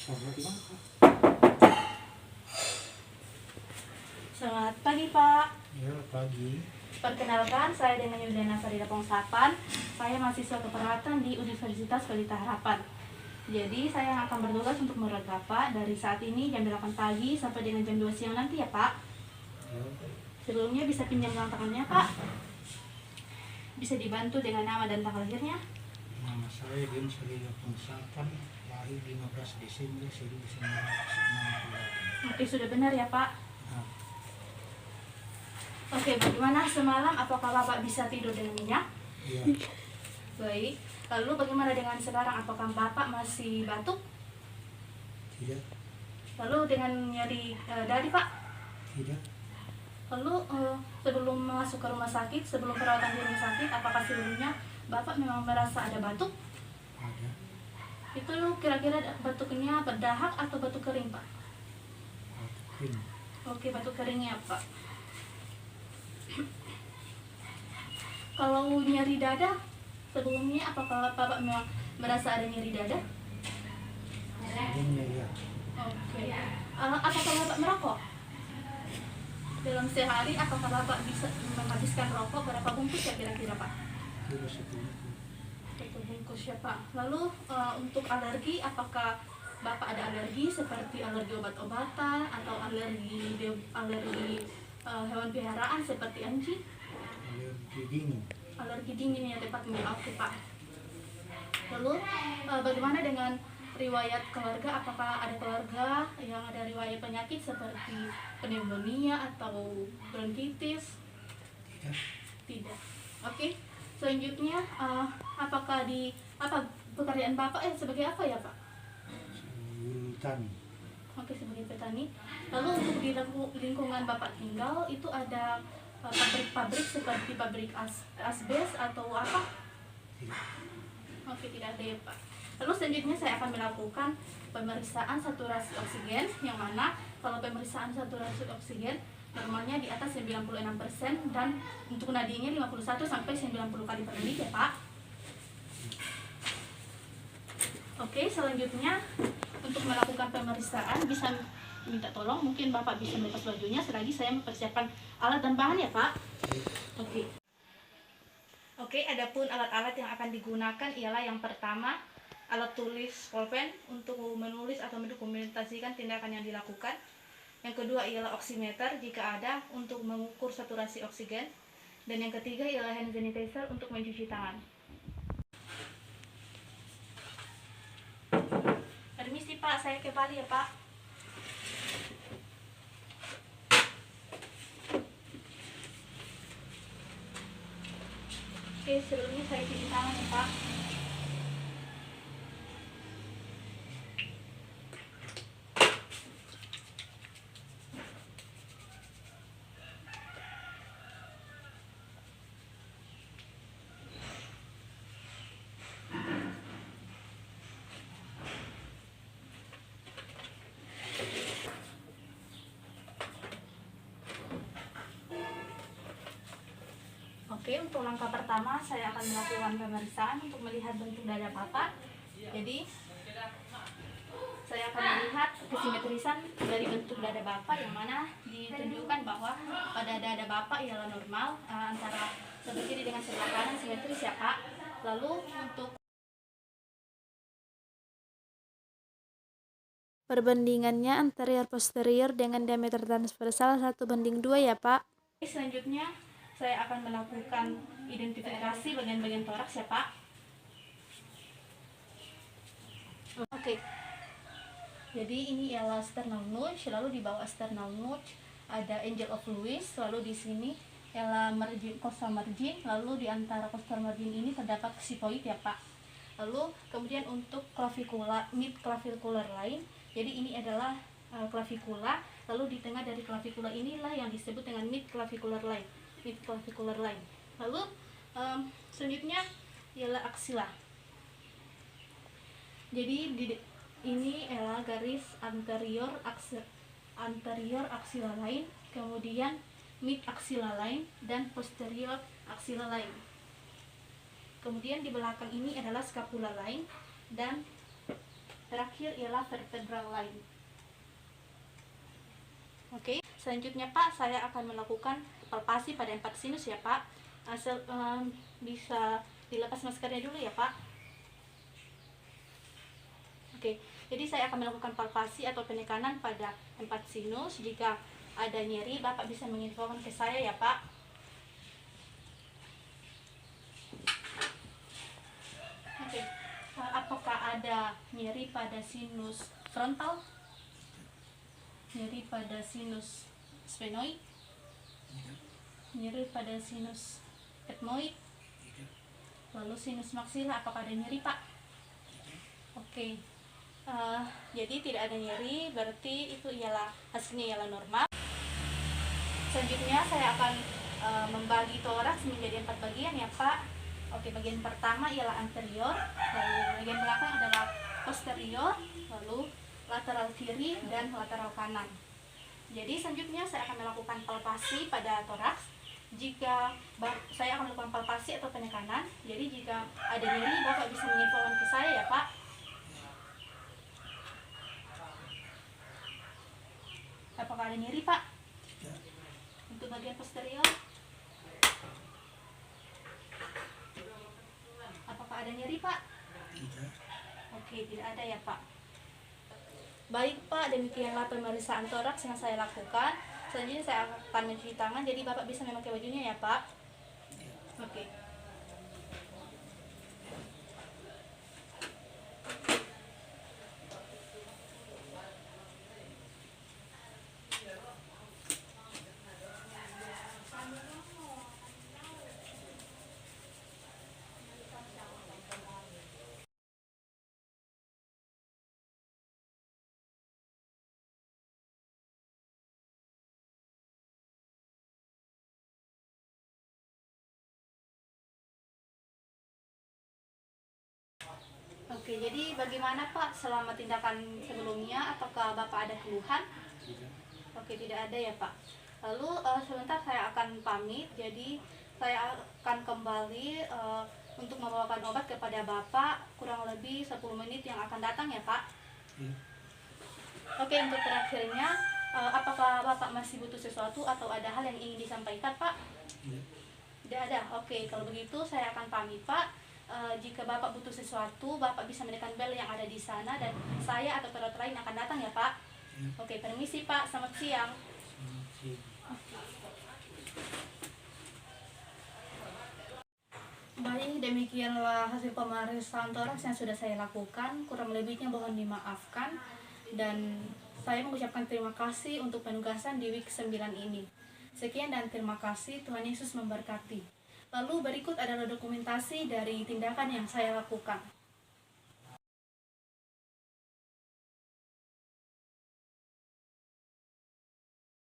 Selamat pagi, Pak. Ya, pagi. Perkenalkan, saya dengan Yudhana Farida Pongsapan. Saya mahasiswa keperawatan di Universitas Pelita Harapan. Jadi, saya yang akan bertugas untuk merawat Bapak dari saat ini jam 8 pagi sampai dengan jam 2 siang nanti ya, Pak. Ya. Sebelumnya bisa pinjam uang tangannya, Pak. Bisa dibantu dengan nama dan tanggal lahirnya. Nama saya Din Farida Pongsapan, lahir 15 Desember 1968. Oke, sudah benar ya, Pak. Nah, Oke, bagaimana semalam? Apakah Bapak bisa tidur dengan nyenyak? ya, Baik. Lalu bagaimana dengan sekarang? Apakah Bapak masih batuk? tidak, Lalu dengan nyeri dada, Pak? tidak, Lalu sebelum masuk ke rumah sakit, sebelum perawatan di rumah sakit, apakah sebelumnya Bapak memang merasa ada batuk? ada, Itu kira-kira batuknya berdahak atau batuk kering, Pak? batuk, Oke, batuk keringnya, Pak. Kalau nyeri dada, sebelumnya apakah Bapak memang merasa ada nyeri dada? adanya ya, Oke. Apakah Bapak merokok? Dalam sehari, apakah Bapak bisa menghabiskan rokok berapa bungkus ya kira-kira, Pak? tidak setuju. Satu bungkus ya, Pak. Lalu untuk alergi, apakah Bapak ada alergi seperti alergi obat-obatan atau alergi hewan peliharaan seperti anjing? Alergi dingin, Alergi dingin ya tepatnya. Oke, Pak. Lalu bagaimana dengan riwayat keluarga? Apakah ada keluarga yang ada riwayat penyakit seperti pneumonia atau bronkitis? tidak, Tidak. Oke. Selanjutnya apakah pekerjaan Bapak sebagai apa ya, Pak? sultan, Oke, sebagai petani. Lalu untuk di lingkungan Bapak tinggal itu ada pabrik-pabrik seperti pabrik asbes atau apa? tidak, Oke, tidak ada ya, Pak. Lalu selanjutnya saya akan melakukan pemeriksaan saturasi oksigen, yang mana kalau pemeriksaan saturasi oksigen normalnya di atas 96% dan untuk nadinya 51 sampai 90 kali per menit ya, Pak. Oke, selanjutnya untuk melakukan pemeriksaan bisa minta tolong, mungkin Bapak bisa melepas bajunya selagi saya mempersiapkan alat dan bahan ya, Pak. Oke. Oke, adapun alat-alat yang akan digunakan ialah yang pertama alat tulis pulpen untuk menulis atau mendokumentasikan tindakan yang dilakukan. Yang kedua ialah oximeter jika ada untuk mengukur saturasi oksigen. Dan yang ketiga ialah hand sanitizer untuk mencuci tangan. Permisi, Pak, saya ke Bali ya, Pak. Oke, sebelumnya saya cuci tangan ya, Pak. Oke, untuk langkah pertama saya akan melakukan pemeriksaan untuk melihat bentuk dada Bapak. Jadi, saya akan melihat kesimetrisan dari bentuk dada Bapak, yang mana ditunjukkan bahwa pada dada Bapak ialah normal, antara sebelah kiri dengan sebelah kanan simetris ya, Pak. Lalu untuk perbandingannya anterior posterior dengan diameter transversal 1:2 ya, Pak. selanjutnya saya akan melakukan identifikasi bagian-bagian toraks ya, Pak. Oke. Jadi ini ialah sternal notch, lalu di bawah sternal notch ada angel of Lewis, lalu di sini ialah margin, costal margin, lalu di antara costal margin ini terdapat xipoid ya, Pak. Lalu kemudian untuk clavicula, mid clavicular line, jadi ini adalah clavicula, lalu di tengah dari clavicula inilah yang disebut dengan mid clavicular line. Lalu selanjutnya ialah axilla. Jadi ini adalah garis anterior axilla line, kemudian mid axilla line dan posterior axilla line. Kemudian di belakang ini adalah scapula line dan terakhir ialah vertebral line. Oke, selanjutnya Pak, saya akan melakukan palpasi pada 4 sinus ya Pak. Bisa dilepas maskernya dulu ya Pak. Oke, jadi saya akan melakukan palpasi atau penekanan pada 4 sinus. Jika ada nyeri, Bapak bisa menginfokan ke saya ya Pak. Oke, apakah ada nyeri pada sinus frontal? Nyeri pada sinus sphenoid? Nyeri pada sinus ethmoid? Lalu sinus maksila, apakah ada nyeri Pak? Oke, jadi tidak ada nyeri, berarti itu ialah hasilnya ialah normal. Selanjutnya saya akan membagi toraks menjadi 4 bagian ya Pak. Oke, bagian pertama ialah anterior, lalu bagian belakang adalah posterior, lalu lateral kiri dan lateral kanan. Jadi selanjutnya saya akan melakukan palpasi pada toraks. Jika saya akan melakukan palpasi atau penekanan, jadi jika ada nyeri Bapak bisa menginfokan ke saya ya Pak. Apakah ada nyeri Pak? Tidak. Untuk bagian posterior, apakah ada nyeri Pak? Tidak. Oke, tidak ada ya Pak. Baik Pak, demikianlah pemeriksaan toraks yang saya lakukan. Selanjutnya saya akan mencuci tangan, jadi Bapak bisa memakai bajunya ya Pak. Oke. Oke, jadi bagaimana Pak selama tindakan sebelumnya? Apakah Bapak ada keluhan? Tidak. Oke, tidak ada ya Pak. Lalu sebentar saya akan pamit, jadi saya akan kembali untuk membawakan obat kepada Bapak kurang lebih 10 menit yang akan datang ya Pak. Iya. Oke, untuk terakhirnya, apakah Bapak masih butuh sesuatu atau ada hal yang ingin disampaikan Pak? Tidak. Tidak ada. Oke, kalau begitu saya akan pamit Pak. Jika Bapak butuh sesuatu, Bapak bisa menekan bel yang ada di sana dan saya atau perawat lain akan datang ya Pak. Iya. Oke, permisi Pak. Selamat siang. Selamat siang. Baik, demikianlah hasil pemeriksaan toraks yang sudah saya lakukan. Kurang lebihnya mohon dimaafkan. Dan saya mengucapkan terima kasih untuk penugasan di week 9 ini. Sekian dan terima kasih. Tuhan Yesus memberkati. Lalu berikut adalah dokumentasi dari tindakan yang saya lakukan.